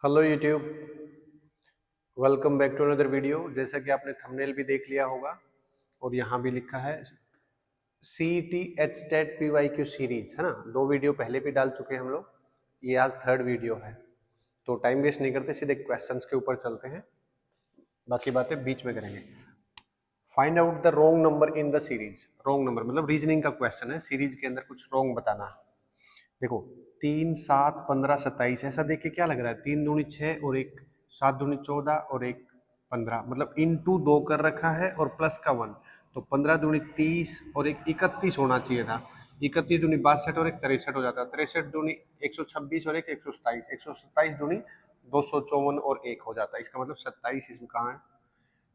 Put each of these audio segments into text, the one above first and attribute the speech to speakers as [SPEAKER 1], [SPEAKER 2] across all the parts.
[SPEAKER 1] Hello YouTube. Welcome back to another video. जैसा कि आपने थंबनेल भी देख लिया होगा और यहाँ भी लिखा है सी टी एच टेट पी वाई क्यू सीरीज, है ना। दो वीडियो पहले भी डाल चुके हैं हम लोग, ये आज थर्ड वीडियो है। तो टाइम वेस्ट नहीं करते, सीधे क्वेश्चंस के ऊपर चलते हैं, बाकी बातें बीच में करेंगे। Find out the wrong number in the series. Wrong number मतलब रीजनिंग का क्वेश्चन है, सीरीज के अंदर कुछ रोंग बताना है। देखो, 3, 7, 15, 27 ऐसा देख के क्या लग रहा है? 3 दूनी 6 और एक 7 दूनी 14 और एक 15, मतलब इंटू 2 कर रखा है और प्लस का 1। तो 15 दूनी 30 और एक 31 होना चाहिए था। 31 दूनी 62 और एक 63 हो जाता है। 63 दूनी 126 और एक 127। 127 दूनी 254 और एक हो जाता है। इसका मतलब 27 इसमें कहाँ है?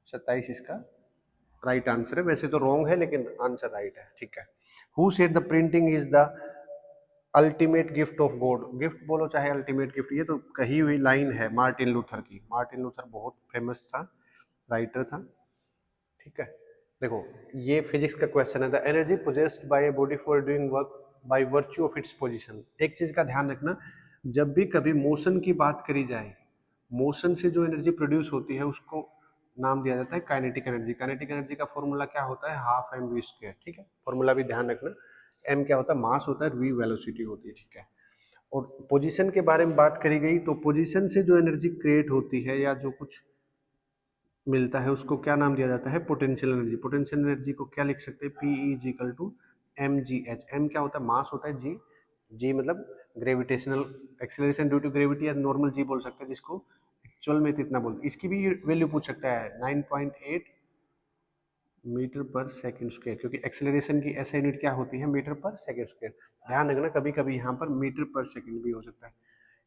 [SPEAKER 1] 27 इसका राइट आंसर है। वैसे तो रॉन्ग है लेकिन आंसर राइट है, ठीक है। Who said the printing is the ultimate gift of God. Gift बोलो चाहे अल्टीमेट गिफ्ट, ये तो कही हुई लाइन है मार्टिन लूथर की। मार्टिन लूथर बहुत फेमस था, राइटर था, ठीक है। देखो, ये फिजिक्स का क्वेश्चन है। The energy possessed by a body for doing work by virtue of its position. एक चीज का ध्यान रखना, जब भी कभी मोशन की बात करी जाए, मोशन से जो एनर्जी प्रोड्यूस होती है उसको नाम दिया जाता है काइनेटिक एनर्जी। काइनेटिक एनर्जी का फॉर्मूला क्या होता है? हाफ एम वी स्क्वायर, ठीक है। फॉर्मूला भी ध्यान रखना, एम क्या होता है? मास होता है, वी वेलोसिटी होती है, ठीक है। और पोजीशन के बारे में बात करी गई तो पोजीशन से जो एनर्जी क्रिएट होती है या जो कुछ मिलता है उसको क्या नाम दिया जाता है? Potential energy. पोटेंशियल एनर्जी को क्या लिख सकते हैं? P is equal to M G H. M क्या होता है? मास होता है। जी, जी मतलब gravitational acceleration due to gravity, या नॉर्मल जी बोल सकते हैं जिसको एक्चुअल में तो इतना बोलते हैं। इसकी भी वैल्यू पूछ सकता है, 9.8 मीटर पर सेकंड स्क्वायर, क्योंकि एक्सेलरेशन की ऐसा यूनिट क्या होती है? मीटर पर सेकंड स्क्वायर। ध्यान रखना, कभी कभी यहाँ पर मीटर पर सेकंड भी हो सकता है।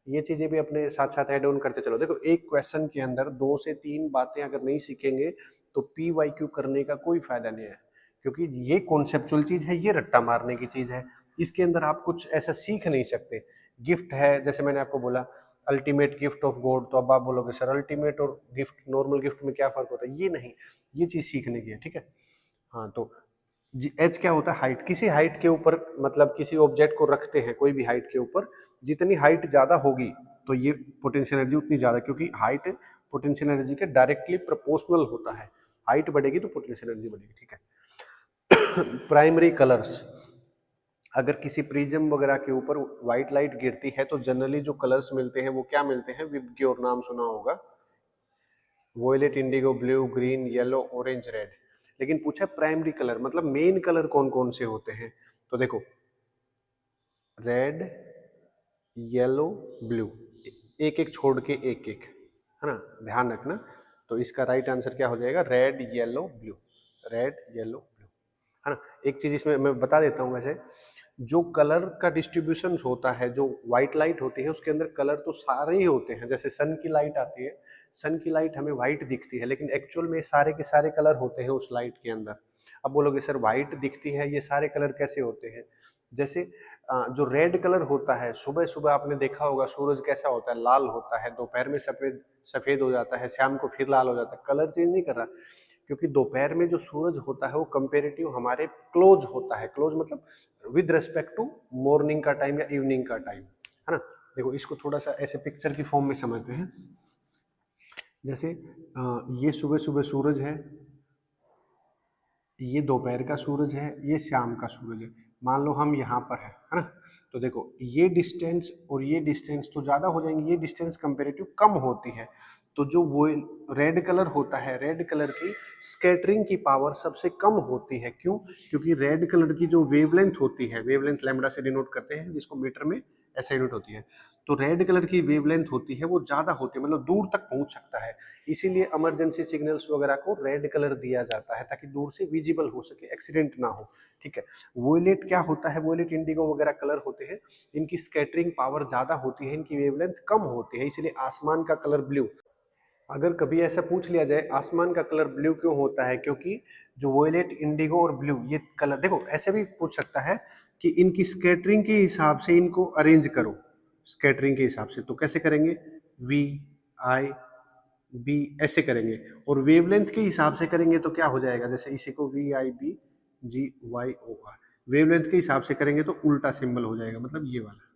[SPEAKER 1] ये चीजें भी अपने साथ साथ ऐड ऑन करते चलो। देखो, एक क्वेश्चन के अंदर 2 से 3 बातें अगर नहीं सीखेंगे तो पी वाई क्यू करने का कोई फायदा नहीं है, क्योंकि ये कॉन्सेप्चुअल चीज है, ये रट्टा मारने की चीज है। इसके अंदर आप कुछ ऐसा सीख नहीं सकते। गिफ्ट है, जैसे मैंने आपको बोला अल्टीमेट गिफ्ट ऑफ गॉड, तो अब आप बोलोगे सर अल्टीमेट और गिफ्ट, नॉर्मल गिफ्ट में क्या फर्क होता है? ये नहीं, ये चीज सीखने की है, ठीक है। हाँ, तो एच क्या होता है? हाइट। किसी हाइट के ऊपर, मतलब किसी ऑब्जेक्ट को रखते हैं कोई भी हाइट के ऊपर, जितनी हाइट ज्यादा होगी तो ये पोटेंशियल एनर्जी उतनी ज्यादा, क्योंकि हाइट पोटेंशियल एनर्जी के डायरेक्टली प्रोपोर्शनल होता है। हाइट बढ़ेगी तो पोटेंशियल एनर्जी बढ़ेगी, ठीक है। प्राइमरी कलर्स, अगर किसी प्रिज्म वगैरह के ऊपर व्हाइट लाइट गिरती है तो जनरली जो कलर्स मिलते हैं वो क्या मिलते हैं? विबग्योर नाम सुना होगा। Violet, indigo, blue, green, yellow, orange, red. लेकिन पूछा प्राइमरी कलर मतलब मेन कलर कौन कौन से होते हैं? तो देखो, रेड, येलो, ब्लू, एक एक छोड़ के एक एक, है ना, ध्यान रखना। तो इसका राइट आंसर क्या हो जाएगा? Red, yellow, blue. Red, yellow, blue, है ना। एक चीज इसमें मैं बता देता हूँ, वैसे जो कलर का डिस्ट्रीब्यूशन होता है, जो व्हाइट लाइट होती है उसके अंदर कलर तो सारे ही होते हैं। जैसे सन की लाइट आती है, सन की लाइट हमें व्हाइट दिखती है, लेकिन एक्चुअल में सारे के सारे कलर होते हैं उस लाइट के अंदर। अब बोलोगे सर व्हाइट दिखती है, ये सारे कलर कैसे होते हैं? जैसे जो रेड कलर होता है, सुबह सुबह आपने देखा होगा सूरज कैसा होता है? लाल होता है। दोपहर में सफेद सफेद हो जाता है, शाम को फिर लाल हो जाता है। कलर चेंज नहीं कर रहा, क्योंकि दोपहर में जो सूरज होता है वो कंपेरेटिव हमारे क्लोज होता है। क्लोज मतलब विद रेस्पेक्ट टू मॉर्निंग का टाइम या इवनिंग का टाइम, है ना। देखो, इसको थोड़ा सा ऐसे पिक्चर की फॉर्म में समझते हैं। जैसे ये सुबह सुबह सूरज है, ये दोपहर का सूरज है, ये शाम का सूरज है। मान लो हम यहाँ पर है ना। तो देखो, ये डिस्टेंस और ये डिस्टेंस तो ज़्यादा हो जाएंगे, ये डिस्टेंस कंपेरेटिव कम होती है। तो जो वो रेड कलर होता है, रेड कलर की स्कैटरिंग की पावर सबसे कम होती है। क्यों? क्योंकि रेड कलर की जो वेवलेंथ होती है, वेवलेंथ लैम्बडा से डिनोट करते हैं, जिसको मीटर में ऐसा यूनिट होती है। तो रेड कलर की वेवलेंथ होती है वो ज़्यादा होती है, मतलब दूर तक पहुंच सकता है। इसीलिए इमरजेंसी सिग्नल्स वगैरह को रेड कलर दिया जाता है, ताकि दूर से विजिबल हो सके, एक्सीडेंट ना हो, ठीक है। वोयलेट क्या होता है? वोयलेट, इंडिगो वगैरह कलर होते हैं, इनकी स्कैटरिंग पावर ज्यादा होती है, इनकी वेवलेंथ कम होती है, इसलिए आसमान का कलर ब्लू। अगर कभी ऐसा पूछ लिया जाए आसमान का कलर ब्लू क्यों होता है, क्योंकि जो वोयलेट, इंडिगो और ब्लू ये कलर, देखो ऐसे भी पूछ सकता है कि इनकी स्कैटरिंग के हिसाब से इनको अरेंज करो। स्कैटरिंग के हिसाब से तो कैसे करेंगे? वी, आई, बी ऐसे करेंगे। और वेवलेंथ के हिसाब से करेंगे तो क्या हो जाएगा? जैसे इसी को V I B G Y O R, wavelength के हिसाब से करेंगे तो उल्टा सिंबल हो जाएगा, मतलब ये वाला।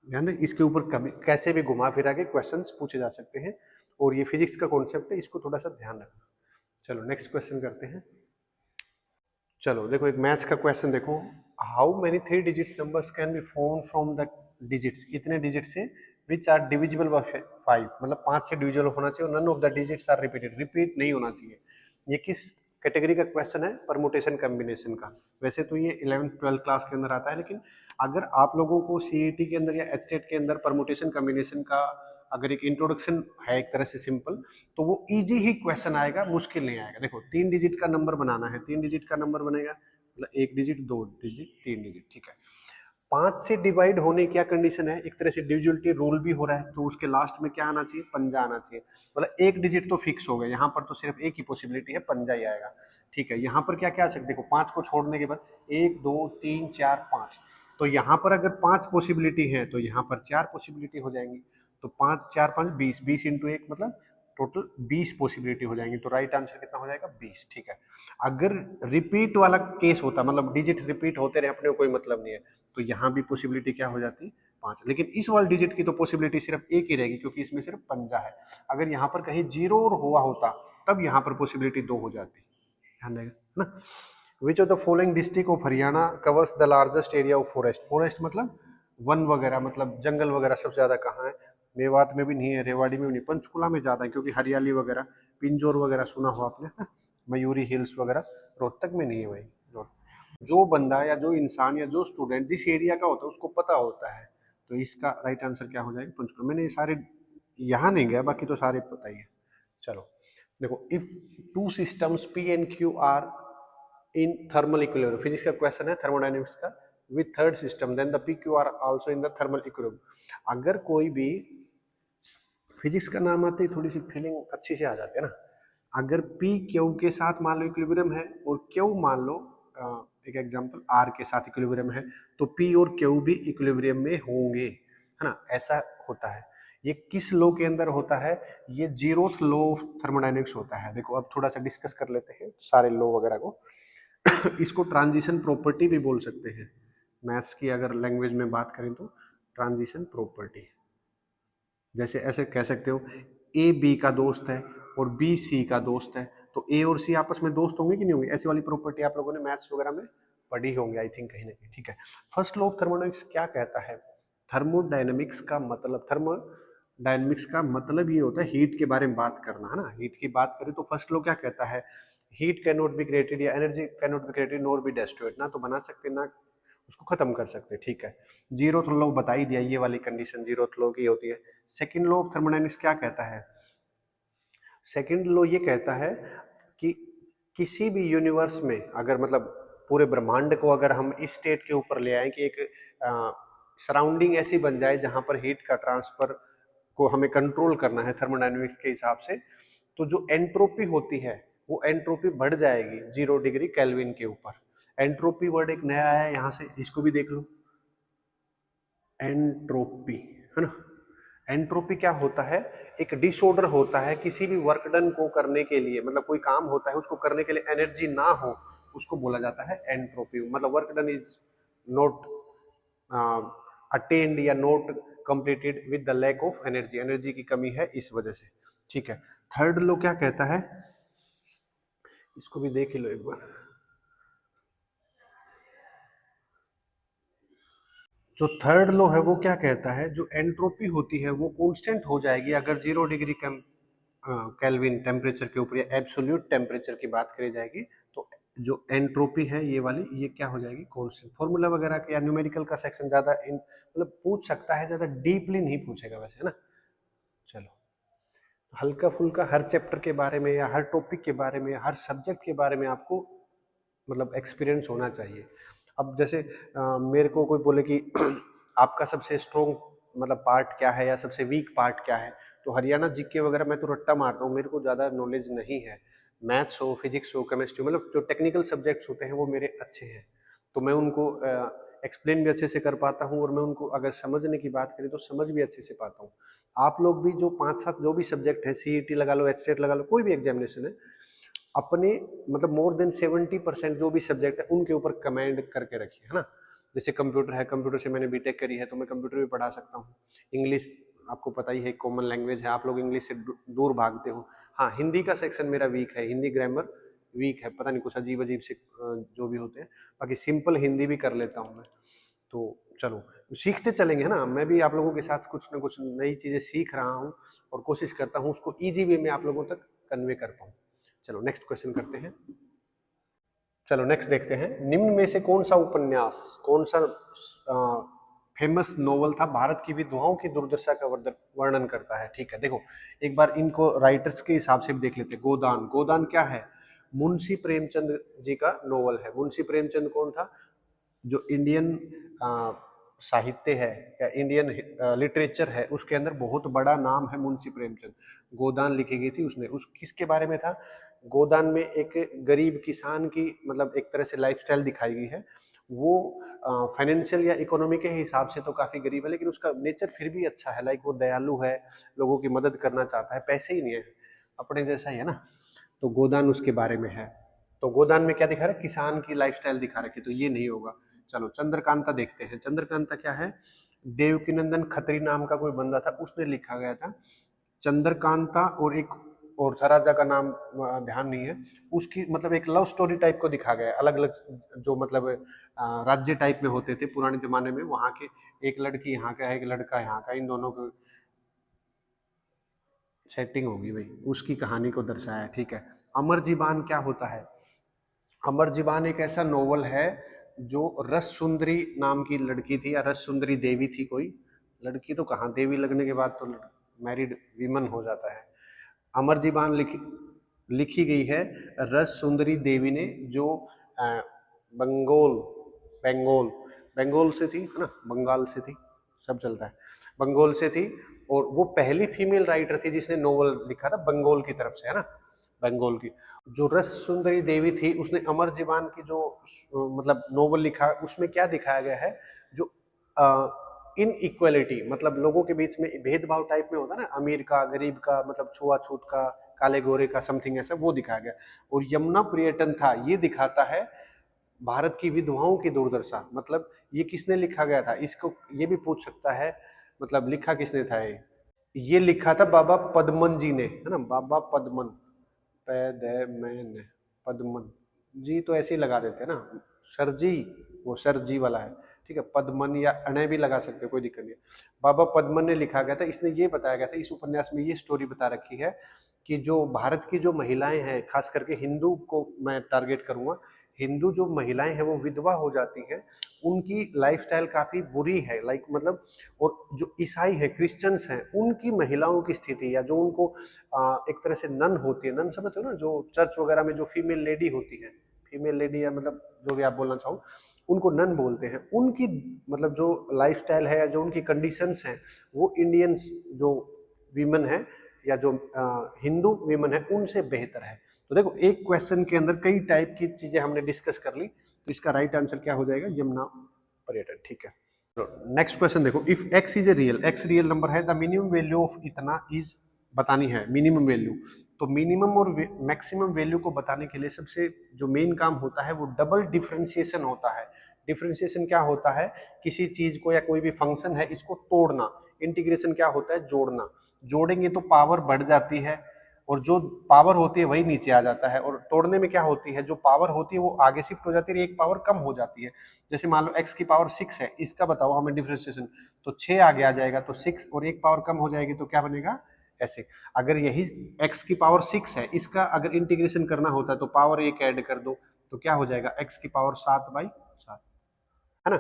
[SPEAKER 1] ध्यान दें, इसके ऊपर कभी कैसे भी घुमा फिरा के क्वेश्चंस पूछे जा सकते हैं, और ये फिजिक्स का कॉन्सेप्ट है, इसको थोड़ा सा ध्यान रखना। चलो नेक्स्ट क्वेश्चन करते हैं। चलो देखो एक मैथ्स का क्वेश्चन देखो, how many 3 digits numbers can be form from the digits, कितने डिजिट से विच आर डिविजिबल बाय 5, मतलब 5 से डिविजिबल होना चाहिए, और none of the digits are repeated, repeat नहीं होना चाहिए। ये किस कैटेगरी का क्वेश्चन है? परमुटेशन कॉम्बिनेशन का। वैसे तो ये 11th 12th क्लास के अंदर आता है, लेकिन अगर आप लोगों को सीईटी के अंदर या एचटेट के अंदर परमुटेशन कॉम्बिनेशन का अगर एक इंट्रोडक्शन है एक तरह से सिंपल, तो वो इजी ही क्वेश्चन आएगा, मुश्किल नहीं आएगा। देखो 3 डिजिट का नंबर बनाना है, 3 डिजिट का नंबर बनेगा, मतलब 1 डिजिट 2 डिजिट 3 डिजिट, ठीक है। 5 से डिवाइड होने क्या कंडीशन है? एक तरह से डिविजिबिलिटी रूल भी हो रहा है, तो उसके लास्ट में क्या आना चाहिए? पंजा आना चाहिए। मतलब 1 डिजिट तो फिक्स हो गया, यहाँ पर तो सिर्फ एक ही पॉसिबिलिटी है, पंजा ही आएगा, ठीक है। यहाँ पर क्या क्या आ सकते? देखो 5 को छोड़ने के बाद 1 2 3 4 5, तो यहाँ पर अगर 5 पॉसिबिलिटी है तो यहाँ पर 4 पॉसिबिलिटी हो जाएंगी, तो 5 4 5 20, 20 इंटू 1 मतलब टोटल 20 पॉसिबिलिटी हो जाएंगी, तो राइट आंसर कितना हो जाएगा? 20, ठीक है। अगर रिपीट वाला केस होता, मतलब डिजिट रिपीट होते रहे, अपने को कोई मतलब नहीं है, तो यहाँ भी पॉसिबिलिटी क्या हो जाती? 5। लेकिन इस वाले डिजिट की तो पॉसिबिलिटी सिर्फ एक ही रहेगी, क्योंकि इसमें सिर्फ पंजा है। अगर यहाँ पर कहीं जीरो और हुआ होता, तब यहाँ पर पॉसिबिलिटी 2 हो जाती, ध्यान रहेगा ना। Which of the following district of Haryana covers the largest area of forest? Forest मतलब वन वगैरह, मतलब जंगल वगैरह सबसे ज्यादा कहाँ है? मेवात में भी नहीं है, रेवाड़ी में भी नहीं, पंचकुला में ज्यादा है, क्योंकि हरियाली वगैरह, पिंजौर वगैरह सुना हो आपने, मयूरी हिल्स वगैरह। रोहतक में नहीं है भाई। जो बंदा या जो इंसान या जो स्टूडेंट जिस एरिया का होता है उसको पता होता है, तो इसका राइट आंसर क्या हो जाएगा? पंचकुला। मैंने ये सारे यहाँ नहीं गया, बाकी तो सारे पता ही है। चलो देखो, if two systems P and Q are in thermal equilibrium, physics का क्वेश्चन है थर्मोडायनेमिक्स का, with third system then the P Q are also in the thermal equilibrium. अगर कोई भी, फिजिक्स का नाम आते ही थोड़ी सी फीलिंग अच्छी से आ जाती है ना। अगर पी क्यू के साथ मान लो इक्विलिब्रियम है, और क्यू मान लो एक एग्जांपल आर के साथ इक्विलिब्रियम है, तो पी और क्यू भी इक्विलिब्रियम में होंगे, है ना, ऐसा होता है। ये किस लॉ के अंदर होता है? ये जीरोथ लॉ ऑफ थर्मोडायनेमिक्स होता है। देखो अब थोड़ा सा डिस्कस कर लेते हैं सारे लॉ वगैरह को। इसको ट्रांजिशन प्रॉपर्टी भी बोल सकते हैं, मैथ्स की अगर लैंग्वेज में बात करें तो ट्रांजिशन प्रॉपर्टी। जैसे ऐसे कह सकते हो, ए बी का दोस्त है और बी सी का दोस्त है, तो ए और सी आपस में दोस्त होंगे कि नहीं होंगे? ऐसी वाली प्रॉपर्टी आप लोगों ने मैथ्स वगैरह में पढ़ी होंगे आई थिंक, कहीं ना कहीं, ठीक है। फर्स्ट लॉ ऑफ थर्मोडायनेमिक्स क्या कहता है? थर्मोडायनेमिक्स का मतलब, थर्मोडायनेमिक्स का मतलब ये होता है हीट के बारे में बात करना, है ना। हीट की बात करें तो फर्स्ट लॉ क्या कहता है? Heat can not be created, या energy can not be created nor be destroyed, ना तो बना सकते ना उसको खत्म कर सकते, ठीक है। जीरोथ लॉ बता ही दिया, ये वाली कंडीशन जीरोथ लॉ की होती है। सेकंड लॉ ऑफ थर्मोडायनेमिक्स क्या कहता है? सेकंड लॉ ये कहता है कि किसी भी यूनिवर्स में अगर, मतलब पूरे ब्रह्मांड को अगर हम इस स्टेट के ऊपर ले आए कि एक सराउंडिंग ऐसी बन जाए जहां पर हीट का ट्रांसफर को हमें कंट्रोल करना है थर्मोडायनेमिक्स के हिसाब से, तो जो एंट्रोपी होती है वो एंट्रोपी बढ़ जाएगी 0 डिग्री केल्विन के ऊपर। एंट्रोपी वर्ड एक नया है, यहां से इसको भी देख लो, एंट्रोपी, है ना। एंट्रोपी क्या होता है? एक डिसऑर्डर होता है किसी भी वर्क डन को करने के लिए, मतलब कोई काम होता है उसको करने के लिए एनर्जी ना हो, उसको बोला जाता है एंट्रोपी। मतलब work done is not attend या not completed with the lack of energy, energy की कमी है इस वजह से, ठीक है। थर्ड लो क्या कहता है? इसको भी देख लो एक बार। जो थर्ड लो है वो क्या कहता है? जो एंट्रोपी होती है वो कांस्टेंट हो जाएगी अगर 0 डिग्री केल्विन टेम्परेचर के ऊपर, या एब्सोल्यूट टेम्परेचर की बात करी जाएगी, तो जो एंट्रोपी है ये वाली, ये क्या हो जाएगी? कांस्टेंट। फॉर्मूला वगैरह का या न्यूमेरिकल का सेक्शन ज्यादा इन मतलब पूछ सकता है, ज्यादा डीपली नहीं पूछेगा वैसे, है ना। चलो हल्का फुल्का हर चैप्टर के बारे में या हर टॉपिक के बारे में, हर सब्जेक्ट के बारे में आपको मतलब एक्सपीरियंस होना चाहिए। अब जैसे मेरे को कोई बोले कि आपका सबसे स्ट्रोंग मतलब पार्ट क्या है या सबसे वीक पार्ट क्या है, तो हरियाणा जीके वगैरह मैं तो रट्टा मारता हूँ, मेरे को ज़्यादा नॉलेज नहीं है। मैथ्स हो, फिजिक्स हो, केमिस्ट्री, मतलब जो टेक्निकल सब्जेक्ट्स होते हैं वो मेरे अच्छे हैं, तो मैं उनको एक्सप्लेन भी अच्छे से कर पाता हूँ, और मैं उनको अगर समझने की बात करें तो समझ भी अच्छे से पाता हूँ। आप लोग भी जो 5-7 जो भी सब्जेक्ट है, सीईटी लगा लो, एचटेट लगा लो, कोई भी एग्जामिनेशन है, अपने मतलब मोर देन 70% जो भी सब्जेक्ट है उनके ऊपर कमेंड करके रखिए, है ना। जैसे कंप्यूटर है, कंप्यूटर से मैंने बीटेक करी है तो मैं कंप्यूटर भी पढ़ा सकता हूँ। इंग्लिश आपको पता ही है, कॉमन लैंग्वेज है, आप लोग इंग्लिश से दूर भागते हो। हाँ, हिंदी का सेक्शन मेरा वीक है, हिंदी ग्रामर वीक है, पता नहीं कुछ अजीब अजीब से जो भी होते हैं, बाकी सिंपल हिंदी भी कर लेता हूँ मैं। तो चलो सीखते चलेंगे, है ना, मैं भी आप लोगों के साथ कुछ ना कुछ नई चीज़ें सीख रहा हूँ और कोशिश करता हूँ उसको ईजी वे में आप लोगों तक कन्वे कर पाऊँ। चलो नेक्स्ट क्वेश्चन करते हैं। चलो नेक्स्ट देखते हैं, निम्न में से कौन सा उपन्यास, कौन सा फेमस नोवेल था भारत की विधवाओं की दुर्दशा का वर्णन करता है। ठीक है, देखो एक बार इनको राइटर्स के हिसाब से भी देख लेते हैं। गोदान, गोदान क्या है, मुंशी प्रेमचंद जी का नोवेल है। मुंशी प्रेमचंद कौन था, जो इंडियन साहित्य है या इंडियन लिटरेचर है उसके अंदर बहुत बड़ा नाम है मुंशी प्रेमचंद। गोदान लिखी गई थी उसने, उस किसके बारे में था, गोदान में एक गरीब किसान की मतलब एक तरह से लाइफस्टाइल दिखाई गई है। वो फाइनेंशियल या इकोनॉमी के हिसाब से तो काफ़ी गरीब है, लेकिन उसका नेचर फिर भी अच्छा है, लाइक वो दयालु है, लोगों की मदद करना चाहता है, पैसे ही नहीं है, अपने जैसा ही है ना। तो गोदान उसके बारे में है। तो गोदान में क्या दिखा रहा है, किसान की लाइफस्टाइल दिखा रखी, तो ये नहीं होगा। चलो चंद्रकांता देखते हैं। चंद्रकांता क्या है, देवकीनंदन खत्री नाम का कोई बंदा था, उसने लिखा गया था चंद्रकांता। और एक और था, राजा का नाम ध्यान नहीं है, उसकी मतलब एक लव स्टोरी टाइप को दिखा गया है, अलग अलग जो मतलब राज्य टाइप में होते थे पुराने जमाने में, वहां के एक लड़की यहाँ का है, एक लड़का यहाँ का, इन दोनों को सेटिंग होगी भाई, उसकी कहानी को दर्शाया है। ठीक है, अमर जीबान क्या होता है, अमर जीबान एक ऐसा नोवेल है जो रस सुंदरी नाम की लड़की थी, या रस सुंदरी देवी थी, कोई लड़की तो कहाँ, देवी लगने के बाद तो मैरिड विमन हो जाता है। अमर जीबान लिखी गई है रस सुंदरी देवी ने, जो बंगोल बंगोल बंगोल से थी, है ना, बंगाल से थी, सब चलता है, बंगोल से थी। और वो पहली फीमेल राइटर थी जिसने नोवेल लिखा था बंगोल की तरफ से, है ना, बंगोल की। जो रस सुंदरी देवी थी उसने अमर जीबान की जो मतलब नोवेल लिखा, उसमें क्या दिखाया गया है, जो इन इक्वलिटी मतलब लोगों के बीच में भेदभाव टाइप में होता है ना, अमीर का गरीब का, मतलब छुआछूत का, काले गोरे का, समथिंग ऐसा वो दिखाया गया। और यमुना पर्यटन था, ये दिखाता है भारत की विधवाओं की दुर्दशा। मतलब ये किसने लिखा गया था, इसको ये भी पूछ सकता है, मतलब लिखा किसने था ये लिखा था बाबा पदमन जी ने, है ना, बाबा पदमन, पैदमैन पदमन जी, तो ऐसे ही लगा देते हैं ना, सर जी, वो सर जी वाला है। ठीक है, पदमन या अणय भी लगा सकते हैं, कोई दिक्कत नहीं है। बाबा पदमन ने लिखा गया था, इसने ये बताया गया था, इस उपन्यास में ये स्टोरी बता रखी है कि जो भारत की जो महिलाएं हैं, खास करके हिंदू को मैं टारगेट करूंगा, हिंदू जो महिलाएं हैं वो विधवा हो जाती हैं, उनकी लाइफस्टाइल काफी बुरी है, लाइक मतलब। और जो ईसाई है, क्रिश्चियंस हैं, उनकी महिलाओं की स्थिति, या जो उनको एक तरह से नन होती है, नन समझते हो ना, जो चर्च वगैरह में जो फीमेल लेडी होती है, फीमेल लेडी या मतलब जो भी आप बोलना चाहो, उनको नन बोलते हैं, उनकी मतलब जो लाइफस्टाइल है या जो उनकी कंडीशंस हैं, वो इंडियंस जो वीमेन है या जो हिंदू वीमेन है उनसे बेहतर है। तो देखो एक क्वेश्चन के अंदर कई टाइप की चीजें हमने डिस्कस कर ली, तो इसका राइट आंसर क्या हो जाएगा, यमुना पर्यटन। ठीक है, नेक्स्ट क्वेश्चन देखो, if x is a real, x real number है, द मिनिमम वैल्यू ऑफ इतना इज बतानी है, मिनिमम वैल्यू। तो मिनिमम और मैक्सिमम वैल्यू को बताने के लिए सबसे जो मेन काम होता है वो डबल डिफरेंशिएशन होता है। डिफरेंशिएशन क्या होता है, किसी चीज को या कोई भी फंक्शन है इसको तोड़ना। इंटीग्रेशन क्या होता है, जोड़ना। जोड़ेंगे तो पावर बढ़ जाती है, और जो पावर होती है वही नीचे आ जाता है। और तोड़ने में क्या होती है, जो पावर होती है वो आगे शिफ्ट हो जाती है, एक पावर कम हो जाती है। जैसे मान लो x की पावर 6 है, इसका बताओ हमें डिफरेंशिएशन, तो 6 आगे आ जाएगा, तो 6 और एक पावर कम हो जाएगी, तो क्या बनेगा ऐसे। अगर यही x की पावर 6 है, इसका अगर इंटीग्रेशन करना होता है तो पावर एक ऐड कर दो, तो क्या हो जाएगा x की पावर 7/7, है ना।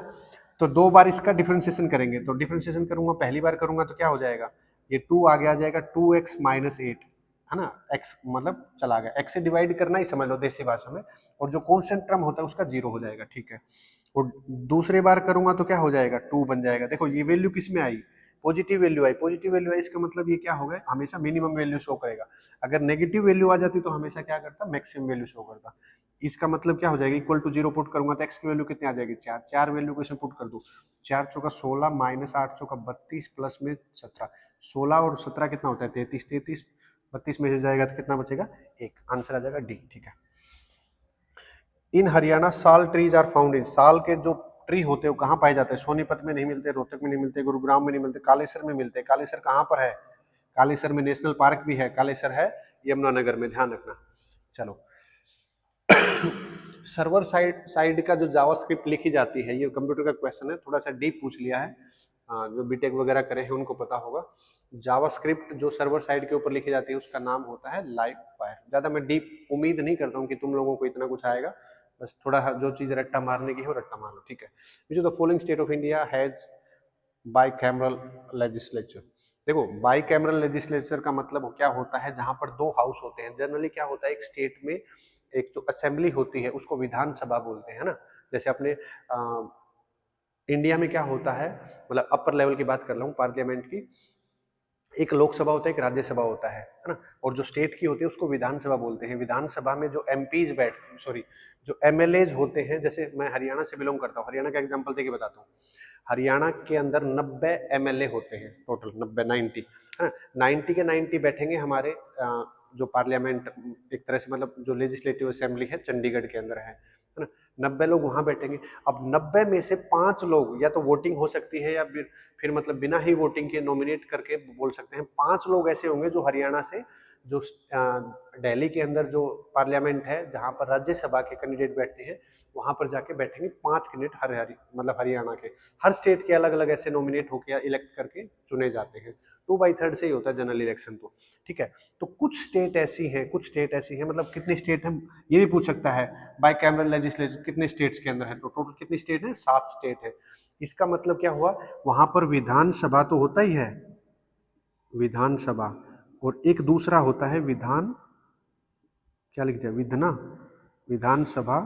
[SPEAKER 1] तो दो बार इसका डिफरेंशिएशन करेंगे, तो डिफरेंशिएशन करूंगा, पहली बार करूंगा तो क्या हो जाएगा, ये 2 आगे आ जाएगा, 2x-8, है ना, x मतलब चला गया, x से डिवाइड करना ही समझ लो देसी भाषा में, और जो कांस्टेंट टर्म होता है उसका 0 हो जाएगा। ठीक है, और दूसरे बार करूंगा तो क्या हो जाएगा, 2 बन जाएगा। देखो ये वैल्यू किस में आई, पॉजिटिव वैल्यू आई, पॉजिटिव वैल्यू आई, इसका मतलब ये क्या होगा, हमेशा मिनिमम वैल्यू शो करेगा। अगर नेगेटिव वैल्यू आ जाती तो हमेशा क्या करता, मैक्सिमम वैल्यू शो करता। इसका मतलब क्या हो जाएगा, इक्वल टू 0 पुट करूंगा तो x की वैल्यू कितनी आ जाएगी, 4, 4 वैल्यू को इसमें पुट कर दो, 4 चौका 16 माइनस 8 चौका 32 प्लस में 17, 16 और 17 कितना होता है, 33, 33 32 में से जाएगा तो कितना बचेगा, एक, आंसर आ जाएगा डी। ठीक है, इन हरियाणा साल ट्रीज आर फाउंड इन, साल के जो ट्री होते हैं वो कहाँ पाए जाते हैं? सोनीपत में नहीं मिलते, रोहतक में नहीं मिलते, गुरुग्राम में नहीं मिलते, कालेसर में मिलते हैं। कालेसर कहाँ पर है? कालेसर में नेशनल पार्क भी है, कालेसर है यमुनानगर में, ध्यान रखना। चलो सर्वर साइड साइड का जो जावास्क्रिप्ट लिखी जाती है, ये कंप्यूटर का क्वेश्चन है, थोड़ा सा डीप पूछ लिया है, जो बीटेक वगैरह करे हैं उनको पता होगा। जावास्क्रिप्ट जो सर्वर साइड के ऊपर लिखी जाती है उसका नाम होता है लाइव वायर। ज़्यादा मैं डीप उम्मीद नहीं करता हूँ कि तुम लोगों को इतना कुछ आएगा, बस थोड़ा जो चीज़ रट्टा मारने की है वो रट्टा मार लो, ठीक है। Which the following state of India has by cameral legislature? देखो बाई कैमरल लेजिस्लेचर का मतलब क्या होता है? जहां पर दो हाउस होते हैं। जनरली क्या होता है, एक स्टेट में एक जो असेंबली होती है उसको विधानसभा बोलते हैं ना। जैसे अपने इंडिया में क्या होता है, मतलब अपर लेवल की बात कर रहा हूँ, पार्लियामेंट की, एक लोकसभा होता है, एक राज्यसभा होता है ना। और जो स्टेट की होती है उसको विधानसभा बोलते हैं। विधानसभा में जो एमपीज सॉरी जो एमएलएज होते हैं, जैसे मैं हरियाणा से बिलोंग करता हूँ, हरियाणा का एग्जांपल देके बताता हूँ। हरियाणा के अंदर 90 एमएलए होते हैं टोटल, 90 90 है, 90 के 90 बैठेंगे हमारे जो पार्लियामेंट, एक तरह से मतलब जो लेजिस्लेटिव असेंबली है चंडीगढ़ के अंदर है ना। 90 लोग वहां बैठेंगे। अब 90 में से 5 लोग, या तो वोटिंग हो सकती है या फिर मतलब बिना ही वोटिंग के नॉमिनेट करके बोल सकते हैं, 5 लोग ऐसे होंगे जो हरियाणा से, जो दिल्ली के अंदर जो पार्लियामेंट है जहां पर राज्यसभा के कैंडिडेट बैठते हैं, वहां पर जाके बैठेंगे 5 कैंडिडेट मतलब हरियाणा के। हर स्टेट के अलग अलग ऐसे नॉमिनेट होकर या इलेक्ट करके चुने जाते हैं। 2/3 से ही होता है जनरल इलेक्शन तो, ठीक है। तो कुछ स्टेट ऐसी हैं, कुछ स्टेट ऐसी हैं, मतलब कितनी स्टेट है ये भी पूछ सकता है। बाई कैमरल लेजिस्लेचर कितने स्टेट्स के अंदर है? तो टोटल कितनी स्टेट है? 7 स्टेट है। इसका मतलब क्या हुआ, वहां पर विधानसभा तो होता ही है, विधानसभा, और एक दूसरा होता है विधान, क्या लिख दिया, विधना, विधानसभा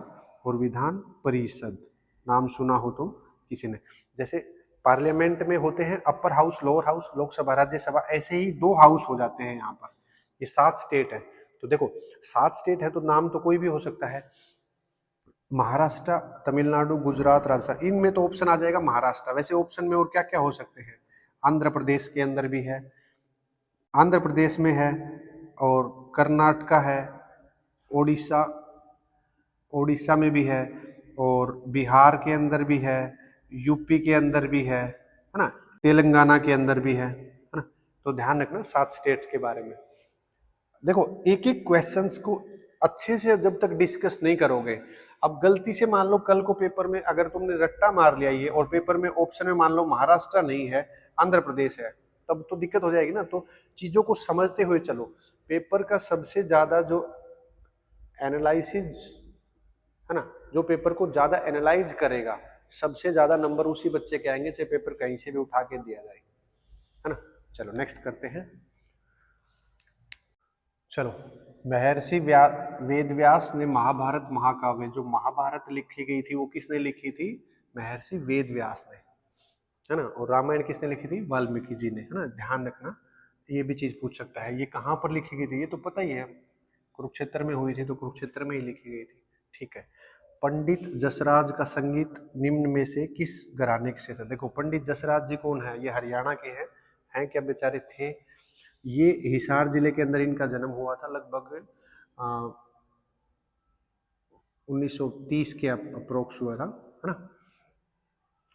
[SPEAKER 1] और विधान परिषद। नाम सुना हो तो किसी ने, जैसे पार्लियामेंट में होते हैं upper house, lower house, Lok Sabha, Rajya Sabha, ऐसे ही 2 हाउस हो जाते हैं यहाँ पर। ये 7 स्टेट है। तो देखो 7 स्टेट है तो नाम तो कोई भी हो सकता है, महाराष्ट्र, तमिलनाडु, गुजरात, राजस्थान, इनमें तो ऑप्शन आ जाएगा महाराष्ट्र। वैसे ऑप्शन में और क्या क्या हो सकते हैं? आंध्र प्रदेश के अंदर भी है, आंध्र प्रदेश में है, और कर्नाटका है, ओडिशा, ओडिशा में भी है, और बिहार के अंदर भी है, यूपी के अंदर भी है ना, तेलंगाना के अंदर भी है ना। तो ध्यान रखना 7 स्टेट्स के बारे में। देखो एक एक क्वेश्चंस को अच्छे से जब तक डिस्कस नहीं करोगे, अब गलती से मान लो कल को पेपर में अगर तुमने रट्टा मार लिया ये, और पेपर में ऑप्शन में मान लो महाराष्ट्र नहीं है, आंध्र प्रदेश है, तब तो दिक्कत हो जाएगी ना। तो चीजों को समझते हुए चलो। पेपर का सबसे ज्यादा जो एनालिसिस है ना, जो पेपर को ज्यादा एनालाइज करेगा, सबसे ज्यादा नंबर उसी बच्चे के आएंगे, चाहे पेपर कहीं से भी उठा के दिया जाए, है ना। चलो नेक्स्ट करते हैं। चलो, महर्षि वेदव्यास ने महाभारत महाकाव्य, जो महाभारत लिखी गई थी वो किसने लिखी थी? महर्षि वेदव्यास ने, है ना। और रामायण किसने लिखी थी? वाल्मीकि जी ने, है ना। ध्यान रखना, ये भी चीज पूछ सकता है। ये कहाँ पर लिखी गई थी ये तो पता ही है, कुरुक्षेत्र में हुई थी, तो कुरुक्षेत्र में ही लिखी गई थी, ठीक है। पंडित जसराज का संगीत निम्न में से किस घराने से था? देखो पंडित जसराज जी कौन है? ये हरियाणा के हैं क्या बेचारे थे। ये हिसार जिले के अंदर इनका जन्म हुआ था, लगभग 1930 के अप्रोक्स हुआ था, है ना।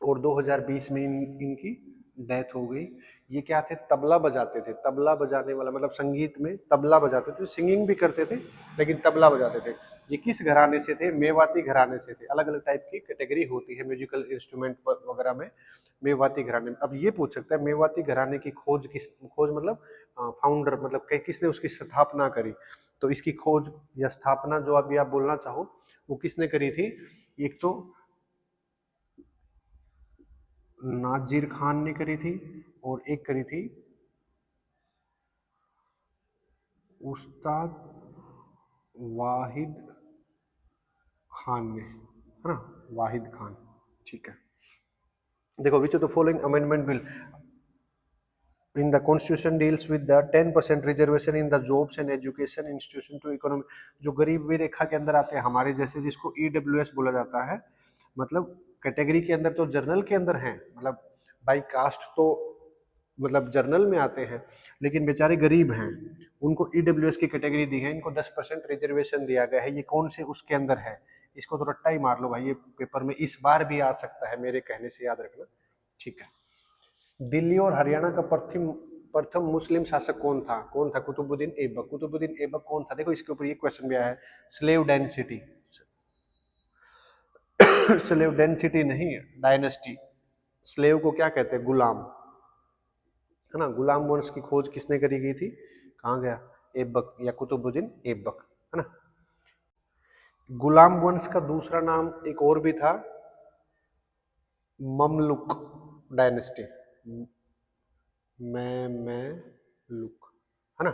[SPEAKER 1] और 2020 में इनकी डेथ हो गई। ये क्या थे? तबला बजाते थे, तबला बजाने वाला, मतलब संगीत में तबला बजाते थे, सिंगिंग भी करते थे लेकिन तबला बजाते थे। ये किस घराने से थे? मेवाती घराने से थे। अलग अलग टाइप की कैटेगरी होती है म्यूजिकल इंस्ट्रूमेंट वगैरह में। मेवाती घराने में, अब ये पूछ सकता है मेवाती घराने की खोज मतलब फाउंडर, मतलब किसने उसकी स्थापना करी? तो इसकी खोज या स्थापना जो अभी आप बोलना चाहो वो किसने करी थी? एक तो नाजिर खान ने करी थी, और एक करी थी उस्ताद वाहिद खान ने, है ना, वाहिद खान, ठीक है। देखो which of the following amendment bill in the constitution deals with the 10% reservation in the jobs and education institution to economy? जो गरीबी रेखा के अंदर आते हैं हमारे जैसे, जिसको ईडब्ल्यूएस बोला जाता है, मतलब कैटेगरी के अंदर तो जर्नल के अंदर हैं, मतलब बाई कास्ट तो मतलब जर्नल में आते हैं, लेकिन बेचारे गरीब हैं, उनको ईडब्ल्यूएस की कैटेगरी दी है, इनको 10% रिजर्वेशन दिया गया है। ये कौन से उसके अंदर है? इसको तो रट्टा ही मार लो भाई, ये पेपर में इस बार भी आ सकता है मेरे कहने से, याद रखना, ठीक है। दिल्ली और हरियाणा का प्रथम प्रथम मुस्लिम शासक कौन था? कौन था? कुतुबुद्दीन ऐबक। कुतुबुद्दीन ऐबक कौन था? देखो इसके ऊपर ये क्वेश्चन भी आया है। स्लेव डेंसिटी, स्लेव डेंसिटी नहीं, डायनेस्टी। स्लेव को क्या कहते हैं? गुलाम, है ना। गुलाम वंश की खोज किसने करी गई थी? कहाँ गया? ऐबक या कुतुबुद्दीन ऐबक, है ना। गुलाम वंश का दूसरा नाम एक और भी था, ममलुक डायनेस्टी, मैमेलुक, है ना।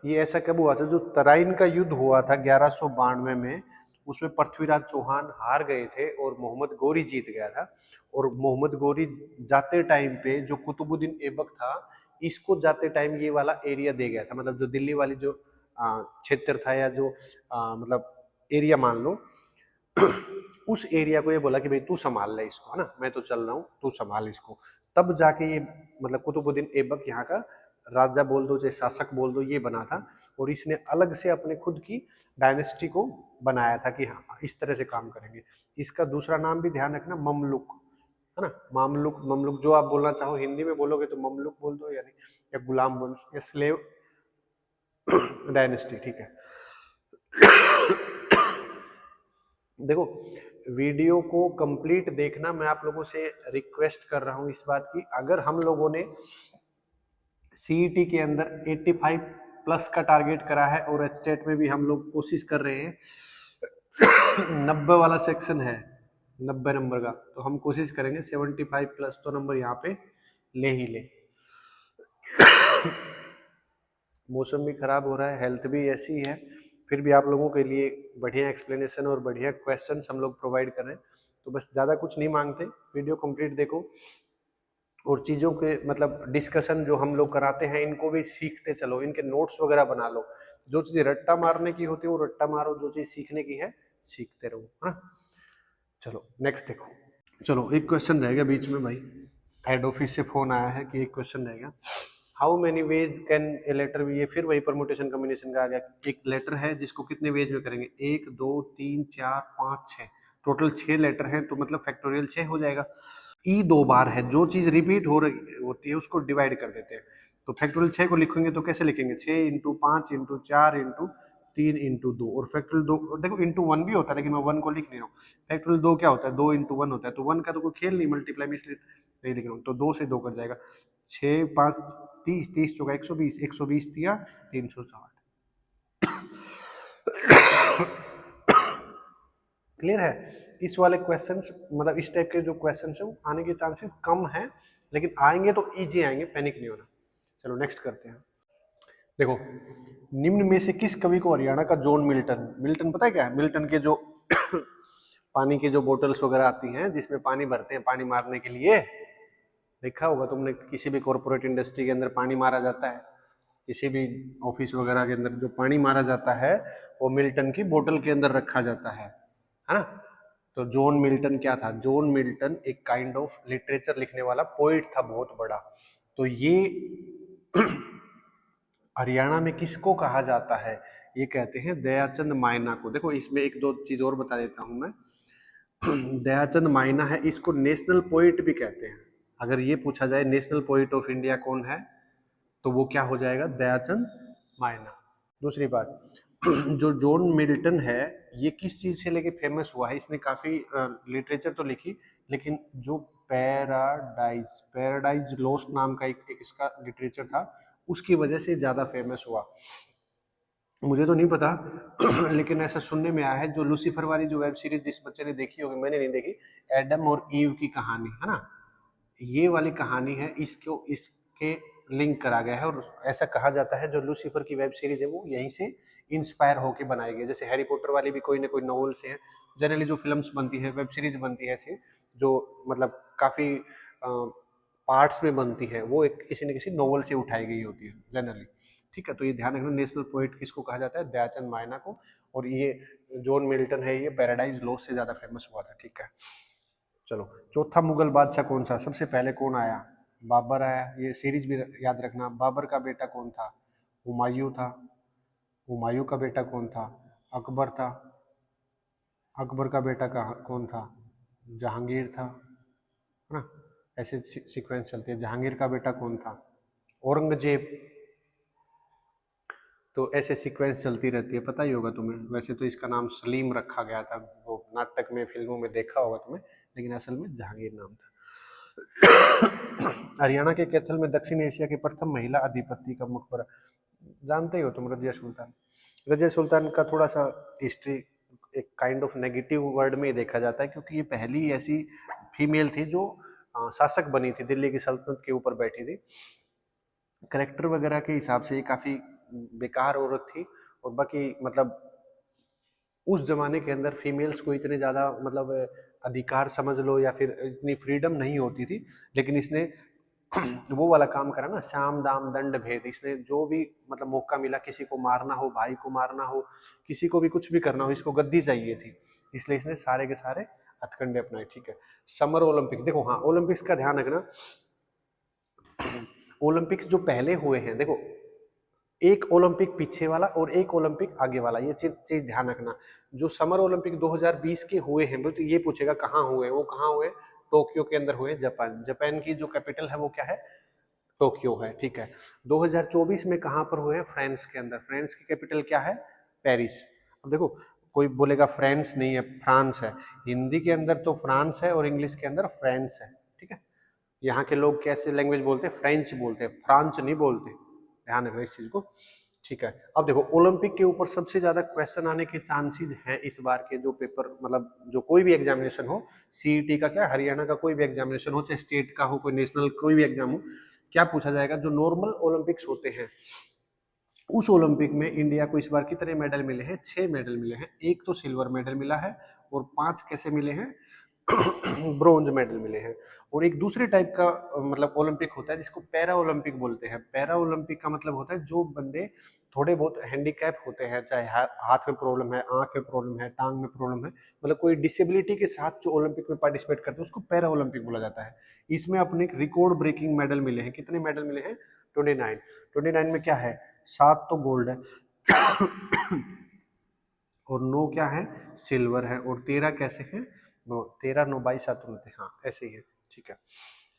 [SPEAKER 1] ये ऐसा कब हुआ था? जो तराइन का युद्ध हुआ था 1192 में, उसमें पृथ्वीराज चौहान हार गए थे और मोहम्मद गोरी जीत गया था। और मोहम्मद गोरी जाते टाइम पे जो कुतुबुद्दीन ऐबक था, इसको जाते टाइम ये वाला एरिया दे गया था, मतलब जो दिल्ली वाली जो क्षेत्र था, या जो मतलब एरिया मान लो, उस एरिया को ये बोला कि भाई तू संभाल ले इसको, है ना, मैं तो चल रहा हूँ, तू संभाल इसको। तब जाके ये मतलब कुतुबुद्दीन ऐबक यहाँ का राजा बोल दो, चाहे शासक बोल दो, ये बना था। और इसने अलग से अपने खुद की डायनेस्टी को बनाया था कि हाँ इस तरह से काम करेंगे। इसका दूसरा नाम भी ध्यान रखना, ममलुक, है ना। मामलुक, ममलुक जो आप बोलना चाहो, हिंदी में बोलोगे तो ममलुक बोल दो, यानी या गुलाम वंश या स्लेव डायनेस्टी, ठीक है। देखो वीडियो को कंप्लीट देखना, मैं आप लोगों से रिक्वेस्ट कर रहा हूं इस बात की, अगर हम लोगों ने सीईटी के अंदर 85 प्लस का टारगेट करा है और स्टेट में भी हम लोग कोशिश कर रहे हैं 90 वाला सेक्शन है, 90 नंबर का, तो हम कोशिश करेंगे 75 प्लस तो नंबर यहाँ पे ले ही ले। मौसम भी खराब हो रहा है, हेल्थ भी ऐसी है, फिर भी आप लोगों के लिए बढ़िया एक्सप्लेनेशन और बढ़िया क्वेश्चंस हम लोग प्रोवाइड कर रहे हैं। तो बस ज़्यादा कुछ नहीं मांगते, वीडियो कंप्लीट देखो और चीज़ों के मतलब डिस्कशन जो हम लोग कराते हैं इनको भी सीखते चलो, इनके नोट्स वगैरह बना लो। जो चीज़ रट्टा मारने की होती है वो रट्टा मारो, जो चीज़ सीखने की है सीखते रहो, हाँ। चलो नेक्स्ट देखो। चलो एक क्वेश्चन रह गया बीच में भाई, हेड ऑफिस से फोन आया है कि एक क्वेश्चन रह गया। How many ways can a letter be, ये फिर वही परमुटेशन कॉम्बिनेशन का आ गया। एक लेटर है जिसको कितने वेज में करेंगे? 1 2 3 4 5 6, टोटल 6 लेटर हैं, तो मतलब फैक्टोरियल 6 हो जाएगा। ई 2 बार है, जो चीज रिपीट हो रही होती है उसको डिवाइड कर देते हैं। तो फैक्टोरियल 6 को लिखेंगे तो कैसे लिखेंगे? 6 इंटू 5 इंटू 4 इंटू 3 इंटू 2, और फैक्टोरियल 2 देखो इंटू 1 भी होता है, लेकिन मैं 1 को लिख नहीं रहा हूँ। फैक्टोरियल 2 क्या होता है? 2 इंटू 1 होता है, तो 1 का तो कोई खेल नहीं, मल्टीप्लाई में इसलिए नहीं लिख रहा हूँ, तो 2 से 2 कट जाएगा। 6 5 30, 30 चौका 120, 120 दिया 360। क्लियर है? इस वाले क्वेश्चंस मतलब इस टाइप के जो क्वेश्चंस है वो आने के चांसेस कम है, लेकिन आएंगे तो इजी आएंगे, पैनिक नहीं होना। चलो नेक्स्ट करते हैं। देखो निम्न में से किस कवि को हरियाणा का जॉन मिल्टन, मिल्टन पता है क्या है? मिल्टन के जो पानी की जो बोटल्स वगैरह आती हैं जिसमें पानी भरते हैं पानी मारने के लिए, देखा होगा तुमने, किसी भी कॉर्पोरेट इंडस्ट्री के अंदर पानी मारा जाता है, किसी भी ऑफिस वगैरह के अंदर जो पानी मारा जाता है वो मिल्टन की बोतल के अंदर रखा जाता है ना। तो जॉन मिल्टन क्या था? जॉन मिल्टन एक काइंड ऑफ लिटरेचर लिखने वाला पोइट था, बहुत बड़ा। तो ये हरियाणा में किसको कहा जाता है? ये कहते हैं दयाचंद मायना को। देखो इसमें एक दो चीज और बता देता हूं मैं। दयाचंद मायना है, इसको नेशनल पोइट भी कहते हैं। अगर ये पूछा जाए नेशनल पोइट ऑफ इंडिया कौन है, तो वो क्या हो जाएगा? दयाचंद मायना। दूसरी बात, जो जॉन मिल्टन है ये किस चीज से लेके फेमस हुआ है? इसने काफी लिटरेचर तो लिखी, लेकिन जो पैराडाइज पैराडाइज लॉस्ट नाम का एक इसका लिटरेचर था, उसकी वजह से ज्यादा फेमस हुआ। मुझे तो नहीं पता लेकिन ऐसा सुनने में आया है, जो लूसीफर वाली जो वेब सीरीज जिस बच्चे ने देखी होगी, मैंने नहीं देखी, एडम और ईव की कहानी, है ना, ये वाली कहानी है, इसको इसके लिंक करा गया है। और ऐसा कहा जाता है जो लूसीफर की वेब सीरीज है वो यहीं से इंस्पायर होकर बनाई गई। जैसे हैरी पॉटर वाली भी कोई ना कोई नॉवल से है, जनरली जो फिल्म्स बनती है, वेब सीरीज बनती है ऐसी, जो मतलब काफी पार्ट्स में बनती है, वो एक किसी न किसी नॉवल से उठाई गई होती है जनरली। ठीक है, तो ये ध्यान रखना, नेशनल पोइट किसको कहा जाता है? दयाचंद मायना को। और ये जॉन मिल्टन है, ये पैराडाइज लॉस्ट से ज्यादा फेमस हुआ था। ठीक है, चलो चौथा मुगल बादशाह कौन सा? सबसे पहले कौन आया? बाबर आया। ये सीरीज भी याद रखना। बाबर का बेटा कौन था? हुमायूं था। हुमायूं का बेटा कौन था? अकबर था। अकबर का बेटा कौन था? जहांगीर था, है ना? ऐसे सीक्वेंस चलती है। जहांगीर का बेटा कौन था? औरंगजेब। तो ऐसे सीक्वेंस चलती रहती है, पता ही होगा तुम्हें। वैसे तो इसका नाम सलीम रखा गया था, वो नाटक में फिल्मों में देखा होगा तुम्हें, लेकिन असल में जहांगीर नाम था। हरियाणा के कैथल में दक्षिण एशिया की प्रथम महिला अधिपति का मकबरा। जानते ही हो तुम, रजिया सुल्तान। रजिया सुल्तान का थोड़ा सा हिस्ट्री एक काइंड ऑफ नेगेटिव वर्ड में ही देखा जाता है, क्योंकि ये पहली ऐसी फीमेल थी जो शासक बनी थी, दिल्ली की सल्तनत के ऊपर बैठी थी। करेक्टर वगैरह के हिसाब से ये काफी बेकार औरत थी। और बाकी मतलब उस जमाने के अंदर फीमेल्स को इतने ज्यादा मतलब अधिकार समझ लो या फिर इतनी फ्रीडम नहीं होती थी, लेकिन इसने वो वाला काम करा ना, साम दाम दंड भेद। इसने जो भी मतलब मौका मिला, किसी को मारना हो, भाई को मारना हो, किसी को भी कुछ भी करना हो, इसको गद्दी चाहिए थी, इसलिए इसने सारे के सारे हथकंडे अपनाए। ठीक है। समर ओलंपिक्स देखो, हाँ ओलंपिक्स का ध्यान रखना। ओलंपिक्स जो पहले हुए हैं, देखो एक ओलंपिक पीछे वाला और एक ओलंपिक आगे वाला, ये चीज ध्यान रखना। जो समर ओलंपिक 2020 के हुए हैं, तो ये पूछेगा कहाँ हुए, वो कहाँ हुए? टोक्यो के अंदर हुए, जापान। जापान की जो कैपिटल है वो क्या है? टोक्यो है। ठीक है। 2024 में कहाँ पर हुए हैं? फ्रांस के अंदर। फ्रांस की कैपिटल क्या है? पेरिस। अब देखो, कोई बोलेगा फ्रांस नहीं है, फ्रांस है। हिंदी के अंदर तो फ्रांस है और इंग्लिश के अंदर फ्रांस है। ठीक है। यहाँ के लोग कैसे लैंग्वेज बोलते हैं? फ्रेंच बोलते हैं, फ्रांस नहीं बोलते। ध्यान रखना इस चीज को। ठीक है। अब देखो, ओलंपिक के ऊपर सबसे ज्यादा क्वेश्चन आने के चांसेस हैं इस बार के जो पेपर, मतलब जो कोई भी एग्जामिनेशन हो, सीईटी का क्या, हरियाणा का कोई भी एग्जामिनेशन हो, चाहे स्टेट का हो, कोई नेशनल कोई भी एग्जाम हो, क्या पूछा जाएगा? जो नॉर्मल ओलंपिक्स होते हैं, उस ओलंपिक में इंडिया को इस बार कितने मेडल मिले हैं? 6 मेडल मिले हैं। एक तो सिल्वर मेडल मिला है और 5 कैसे मिले हैं? ब्रोंज मेडल मिले हैं। और एक दूसरे टाइप का मतलब ओलंपिक होता है जिसको पैरा ओलंपिक बोलते हैं। पैरा ओलंपिक का मतलब होता है जो बंदे थोड़े बहुत हैंडीकैप होते हैं, चाहे हाथ में प्रॉब्लम है, आंख में प्रॉब्लम है, टांग में प्रॉब्लम है, मतलब कोई डिसेबिलिटी के साथ जो ओलंपिक में पार्टिसिपेट करते हैं उसको पैरा ओलंपिक बोला जाता है। इसमें अपने रिकॉर्ड ब्रेकिंग मेडल मिले हैं। कितने मेडल मिले हैं? 29। 29 में क्या है? 7 तो गोल्ड है और 9 क्या है? सिल्वर है। और 13 कैसे है? 13 9 22 7 होते हैं, हाँ ऐसे ही है। ठीक है।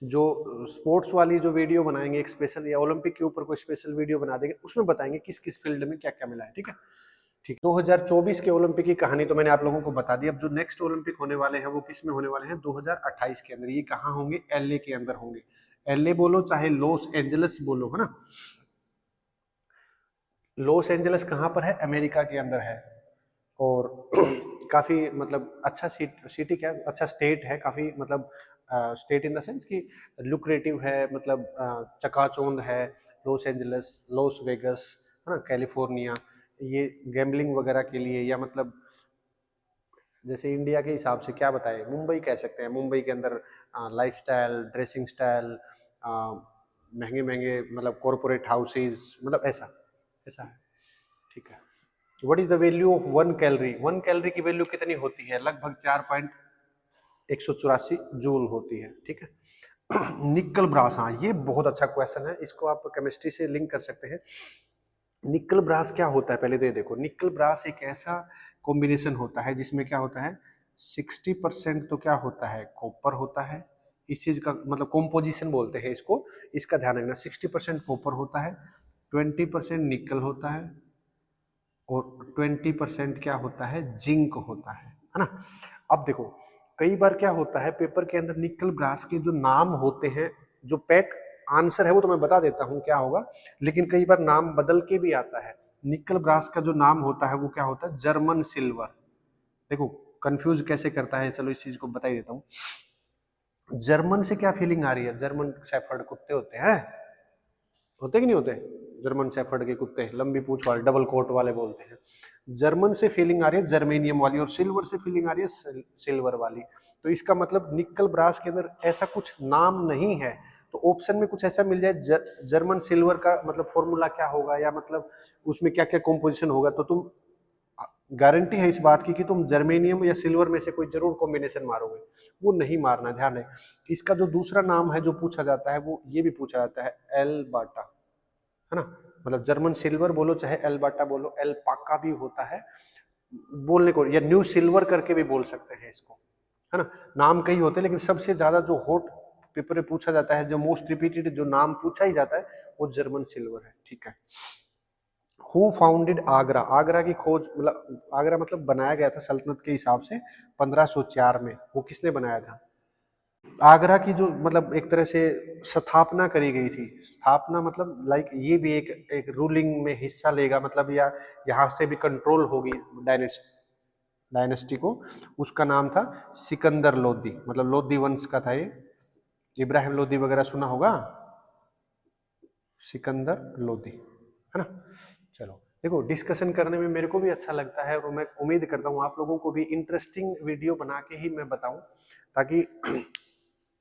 [SPEAKER 1] जो स्पोर्ट्स वाली जो वीडियो बनाएंगे एक स्पेशल, या ओलंपिक के ऊपर कोई स्पेशल वीडियो बना देंगे, उसमें बताएंगे किस किस फील्ड में क्या क्या मिला है। ठीक है। ठीक। 2024 के ओलंपिक की कहानी तो मैंने आप लोगों को बता दी। अब जो नेक्स्ट ओलंपिक होने वाले हैं वो किस में होने वाले हैं? 2028 के अंदर। ये कहाँ होंगे? एलए के अंदर होंगे। एलए बोलो चाहे लॉस एंजलिस बोलो, है ना। लॉस एंजलिस कहाँ पर है? अमेरिका के अंदर है। और काफी मतलब अच्छा सिटी, क्या अच्छा स्टेट है, काफी मतलब स्टेट इन द सेंस कि लुक्रेटिव है, मतलब चकाचौंध है। लॉस एंजलिस, लॉस वेगस, है ना, कैलिफोर्निया, ये गैम्बलिंग वगैरह के लिए, या मतलब जैसे इंडिया के हिसाब से क्या बताए, मुंबई कह सकते हैं। मुंबई के अंदर लाइफस्टाइल, ड्रेसिंग स्टाइल, महंगे महंगे मतलब कॉरपोरेट हाउसेज, मतलब ऐसा ऐसा है। ठीक है। What is the value of 1 calorie? 1 calorie की वैल्यू कितनी होती है? लगभग 4.184 जूल होती है। ठीक है। निकल ब्रास, हाँ ये बहुत अच्छा क्वेश्चन है, इसको आप केमिस्ट्री से लिंक कर सकते हैं। निकल ब्रास क्या होता है? पहले तो ये देखो, निकल ब्रास एक ऐसा कॉम्बिनेशन होता है जिसमें क्या होता है? 60% तो क्या होता है? कॉपर होता है। इस चीज का मतलब कॉम्पोजिशन बोलते हैं इसको। इसका ध्यान रखना, 60% कॉपर होता है, 20% निकल होता है, और 20% क्या होता है? जिंक होता है ना। अब देखो, कई बार क्या होता है पेपर के अंदर, निकल ब्रास के जो नाम होते हैं, जो पैक आंसर है वो तो मैं बता देता हूँ क्या होगा, लेकिन कई बार नाम बदल के भी आता है। निकल ब्रास का जो नाम होता है वो क्या होता है? German silver. देखो, कंफ्यूज कैसे करता है, चलो इस चीज को बता ही देता हूँ। जर्मन से क्या फीलिंग आ रही है? जर्मन शेफर्ड कुत्ते होते हैं, होते कि नहीं होते? जर्मन शेफर्ड के कुत्ते लंबी पूंछ वाले, डबल कोट वाले बोलते हैं। जर्मन से फीलिंग आ रही है जर्मेनियम वाली, और सिल्वर से फीलिंग आ रही है सिल्वर वाली। तो इसका मतलब निकल ब्रास के अंदर ऐसा कुछ नाम नहीं है। तो ऑप्शन में कुछ ऐसा मिल जाए, जर्मन सिल्वर का मतलब फॉर्मूला क्या होगा, या मतलब उसमें क्या क्या कॉम्पोजिशन होगा, तो तुम गारंटी है इस बात की कि तुम जर्मेनियम या सिल्वर में से कोई जरूर कॉम्बिनेशन मारोगे। वो नहीं मारना, ध्यान है। इसका जो दूसरा नाम है जो पूछा जाता है, वो ये भी पूछा जाता है, एल बाटा, है ना। मतलब जर्मन सिल्वर बोलो चाहे एल्बाटा बोलो, एल्पाका भी होता है। बोलने को, या न्यू सिल्वर करके भी बोल सकते हैं इसको, है ना। नाम कई होते हैं लेकिन सबसे ज्यादा जो हॉट पेपर में पूछा जाता है, जो मोस्ट रिपीटेड जो नाम पूछा ही जाता है, वो जर्मन सिल्वर है, ठीक है। हु फाउंडेड आगरा, आगरा की खोज मतलब आगरा मतलब बनाया गया था सल्तनत के हिसाब से 1504 में, वो किसने बनाया था? आगरा की जो मतलब एक तरह से स्थापना करी गई थी, स्थापना मतलब लाइक ये भी एक एक रूलिंग में हिस्सा लेगा मतलब, या यहाँ से भी कंट्रोल होगी डायनेस्टी को, उसका नाम था सिकंदर लोदी, मतलब लोदी वंश का था ये। इब्राहिम लोदी वगैरह सुना होगा, सिकंदर लोदी, है ना। चलो देखो, डिस्कशन करने में मेरे को भी अच्छा लगता है, और मैं उम्मीद करता हूँ आप लोगों को भी इंटरेस्टिंग वीडियो बना के ही मैं बताऊं, ताकि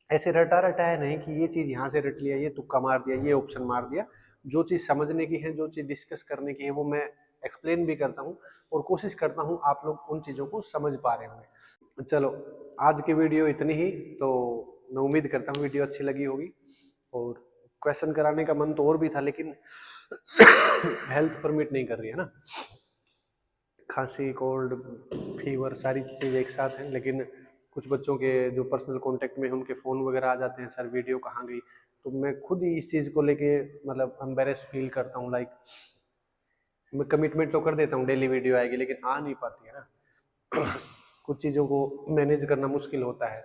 [SPEAKER 1] ऐसे रटा रटाया नहीं कि ये चीज यहाँ से रट लिया, ये तुक्का मार दिया, ये ऑप्शन मार दिया। जो चीज समझने की है, जो चीज डिस्कस करने की है, वो मैं एक्सप्लेन भी करता हूँ, और कोशिश करता हूँ आप लोग उन चीजों को समझ पा रहे होंगे। चलो, आज की वीडियो इतनी ही। तो मैं उम्मीद करता हूँ वीडियो अच्छी लगी होगी, और क्वेश्चन कराने का मन तो और भी था, लेकिन हेल्थ परमिट नहीं कर रही है ना, खांसी, कोल्ड, फीवर, सारी चीज़ एक साथ हैं। लेकिन कुछ बच्चों के जो पर्सनल कांटेक्ट में हैं, उनके फ़ोन वगैरह आ जाते हैं, सर वीडियो कहाँ गई, तो मैं खुद ही इस चीज़ को लेके मतलब एम्बेरस फील करता हूँ, लाइक मैं कमिटमेंट तो कर देता हूँ डेली वीडियो आएगी, लेकिन आ नहीं पाती है ना। कुछ चीज़ों को मैनेज करना मुश्किल होता है।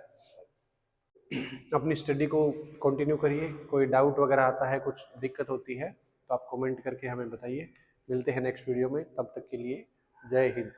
[SPEAKER 1] अपनी स्टडी को कंटिन्यू करिए, कोई डाउट वगैरह आता है, कुछ दिक्कत होती है, तो आप कमेंट करके हमें बताइए। मिलते हैं नेक्स्ट वीडियो में, तब तक के लिए जय हिंद।